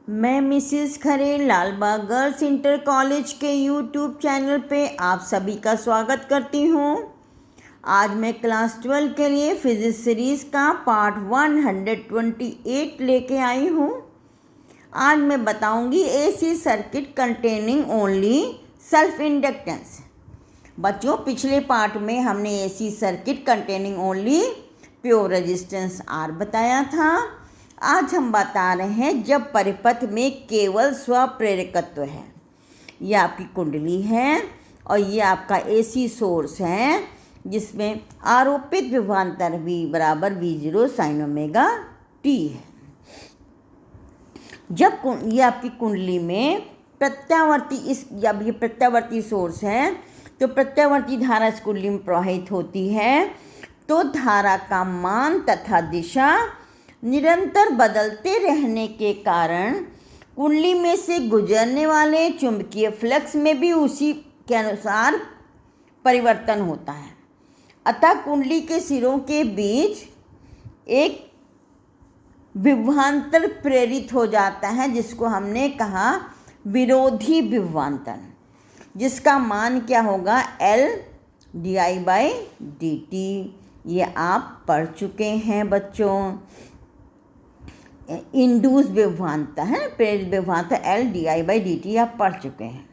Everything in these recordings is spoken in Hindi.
मैं मिसिस खरे लालबाग गर्ल्स इंटर कॉलेज के यूट्यूब चैनल पे आप सभी का स्वागत करती हूँ। आज मैं क्लास 12 के लिए फिजिक्स सीरीज़ का पार्ट 128 लेके आई हूँ। आज मैं बताऊँगी AC circuit containing only self inductance. बच्चों, पिछले पार्ट में हमने AC circuit containing only pure resistance R बताया था। आज हम बता रहे हैं जब परिपथ में केवल स्वप्रेरकत्व है। ये आपकी कुंडली है और ये आपका एसी सोर्स है जिसमें आरोपित विभवांतर V बराबर V0 साइन ओमेगा t है। जब ये आपकी कुंडली में प्रत्यावर्ती जब ये प्रत्यावर्ती सोर्स है तो प्रत्यावर्ती धारा इस कुंडली में प्रवाहित होती है तो धारा का मान तथा दिशा निरंतर बदलते रहने के कारण कुंडली में से गुजरने वाले चुंबकीय फ्लक्स में भी उसी के अनुसार परिवर्तन होता है। अतः कुंडली के सिरों के बीच एक विभवांतर प्रेरित हो जाता है जिसको हमने कहा विरोधी विभवांतर, जिसका मान क्या होगा L di/dt। ये आप पढ़ चुके हैं बच्चों। इंड्यूस विभवांतर है, प्रेरित विभवांतर L di/dt आप पढ़ चुके हैं।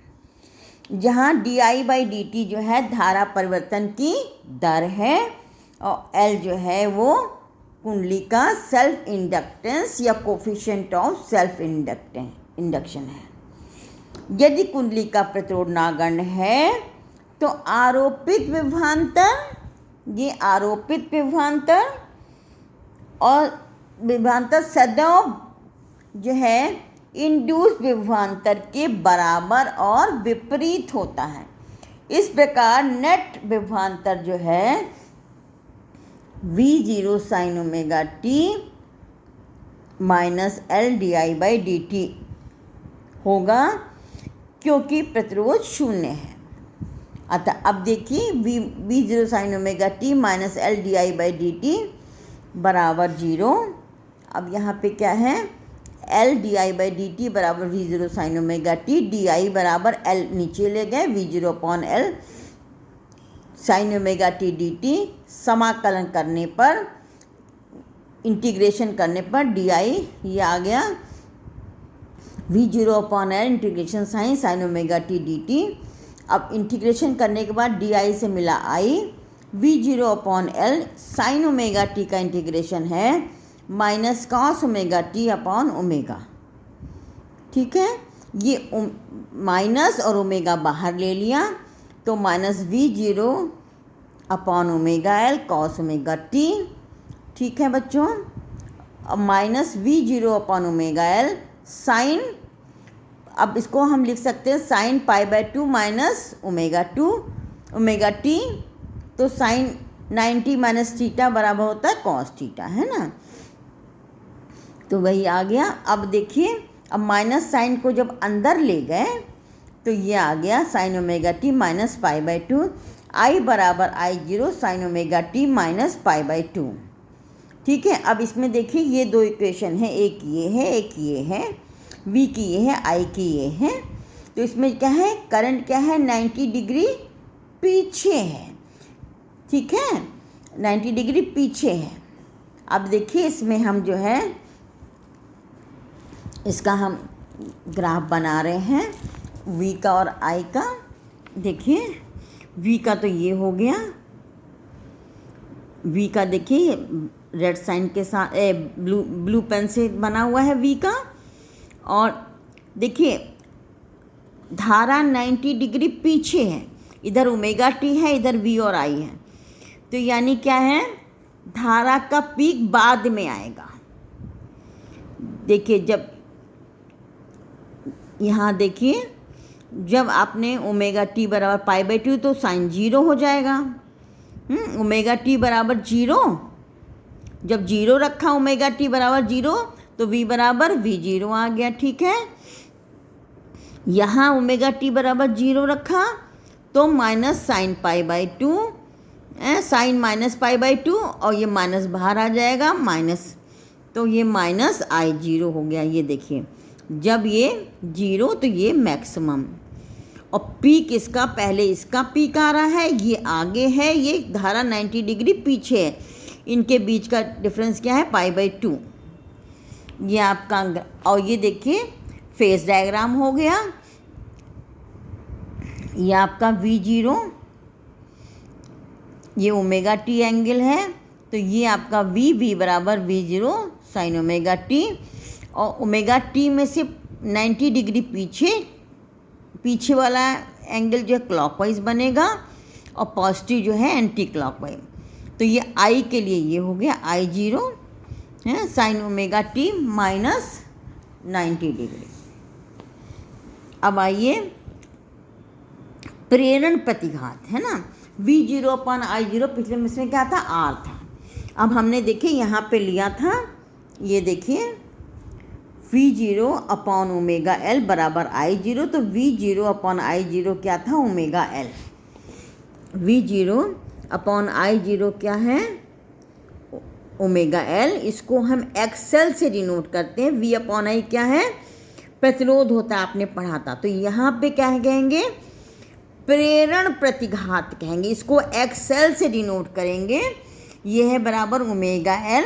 जहाँ di/dt जो है धारा परिवर्तन की दर है और L जो है वो कुंडली का सेल्फ इंडक्टेंस या कोफिशिएंट ऑफ सेल्फ इंडक्शन है। यदि कुंडली का प्रतिरोध नगण्य है तो आरोपित विभवांतर, ये आरोपित विभवांतर और विभवांतर सदैव जो है इंड्यूस विभवांतर के बराबर और विपरीत होता है। इस प्रकार नेट विभवांतर जो है V0 sign omega t minus L di/dt होगा क्योंकि प्रतिरोध शून्य है। अतः अब देखिए V0 sign omega t minus L di/dt बराबर 0। अब यहाँ पे क्या है, L di/dt बराबर V0 sign omega t, di बराबर L नीचे ले गए V0/L sign omega t dt। समाकलन करने पर, इंटीग्रेशन करने पर di ये आ गया V0/L integration sign omega t dt। अब इंटीग्रेशन करने के बाद di से मिला i, V0/L sign omega t का इंटीग्रेशन है minus cos omega t upon omega. ठीक है, ये माइनस और ओमेगा बाहर ले लिया तो माइनस V0/ओमेगा L कॉस ओमेगा t। ठीक है बच्चों, अब माइनस V0/ओमेगा L साइन, अब इसको हम लिख सकते हैं साइन π/2 माइनस ओमेगा t। तो साइन 90 माइनस थीटा बराबर होता है कॉस थीटा, है ना। तो वही आ गया। अब देखिए, अब माइनस साइन को जब अंदर ले गए तो ये आ गया sine omega t minus π/2, I बराबर I0 sign omega t minus π/2। ठीक है, अब इसमें देखिए ये दो इक्वेशन है, एक ये है एक ये है, V की ये है I की ये है। तो इसमें क्या है, करंट क्या है 90 डिग्री पीछे है। ठीक है, 90 डिग्री पीछे है। अब देखिए इसमें हम जो है इसका हम ग्राफ बना रहे हैं V का और I का। देखिए V का तो ये हो गया, V का देखिए रेड साइन के साथ ब्लू पेन से बना हुआ है V का। और देखिए धारा 90 डिग्री पीछे है, इधर ओमेगा t है, इधर V और I है। तो यानी क्या है, धारा का पीक बाद में आएगा। देखिए जब यहाँ देखिए जब आपने ओमेगा t बराबर π/2 तो साइन 0 हो जाएगा। ओमेगा t बराबर 0, जब 0 रखा ओमेगा t बराबर 0 तो V बराबर V0 आ गया। ठीक है, यहाँ ओमेगा t बराबर 0 रखा तो माइनस साइन π/2, साइन माइनस π/2 और ये माइनस बाहर आ जाएगा माइनस, तो ये माइनस I0 हो गया। ये देखिए जब ये 0 तो ये मैक्सिमम। और पीक इसका पहले इसका पीक आ रहा है, ये आगे है, ये धारा 90 डिग्री पीछे है। इनके बीच का डिफरेंस क्या है, π/2। ये आपका, और ये देखिए फेज डायग्राम हो गया। ये आपका V0, ये ω t एंगल है, तो ये आपका V बराबर V0 sin ω t। और ω t में से 90 डिग्री पीछे वाला एंगल जो है क्लॉकवाइज बनेगा और पॉजिटिव जो है एंटी क्लॉकवाइज। तो ये I के लिए ये हो गया I0 है sin ω t माइनस 90 डिग्री। अब आइए प्रेरण प्रतिघात है ना, V0/I0 पिछले में इसमें क्या था, R था। अब हमने देखिए यहाँ पे लिया था, ये देखिए V0/ω_L बराबर I0, तो V0/I0 क्या था, ω_L। V0/I0 क्या है, ω_L। इसको हम XL से डिनोट करते हैं। V/I क्या है, प्रतिरोध होता है, आपने पढ़ा था। तो यहाँ पे क्या कहेंगे, प्रेरण प्रतिघात कहेंगे, इसको XL से डिनोट करेंगे। यह है बराबर ω_L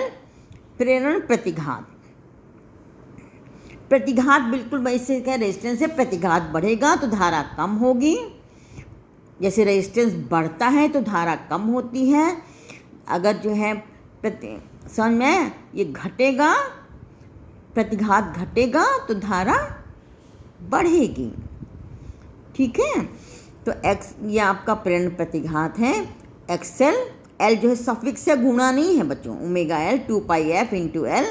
प्रेरण प्रतिघात। प्रतिघात बिल्कुल वैसे क्या, रेजिस्टेंस से प्रतिघात बढ़ेगा तो धारा कम होगी। जैसे रेजिस्टेंस बढ़ता है तो धारा कम होती है। अगर जो है समझ में, ये घटेगा, प्रतिघात घटेगा तो धारा बढ़ेगी। ठीक है, तो X ये आपका प्रेरण प्रतिघात है XL। L जो है सफिक्स से गुणा नहीं है बच्चों, ω_L 2πf × L।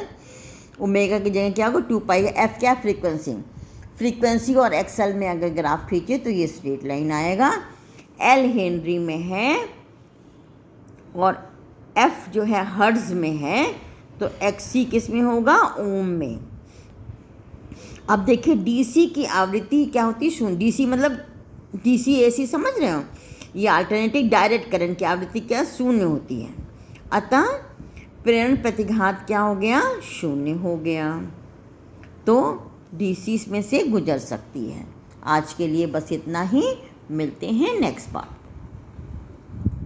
ओमेगा की जगह क्या होगा, 2π। F क्या, फ्रीक्वेंसी और XL में अगर ग्राफ खींचे तो ये स्ट्रेट लाइन आएगा। L हेनरी में है और F जो है हर्ट्ज में है, तो XC किस में होगा, ओम में। अब देखिए DC की आवृत्ति क्या होती है, शून्य। DC मतलब DC AC समझ रहे हो, ये अल्टरनेटिव डायरेक्ट करंट की आवृत्ति क्या, शून्य होती है। अतः प्रेरण प्रतिघात क्या हो गया, शून्य हो गया। तो DC में से गुजर सकती है। आज के लिए बस इतना ही, मिलते हैं नेक्स्ट बार।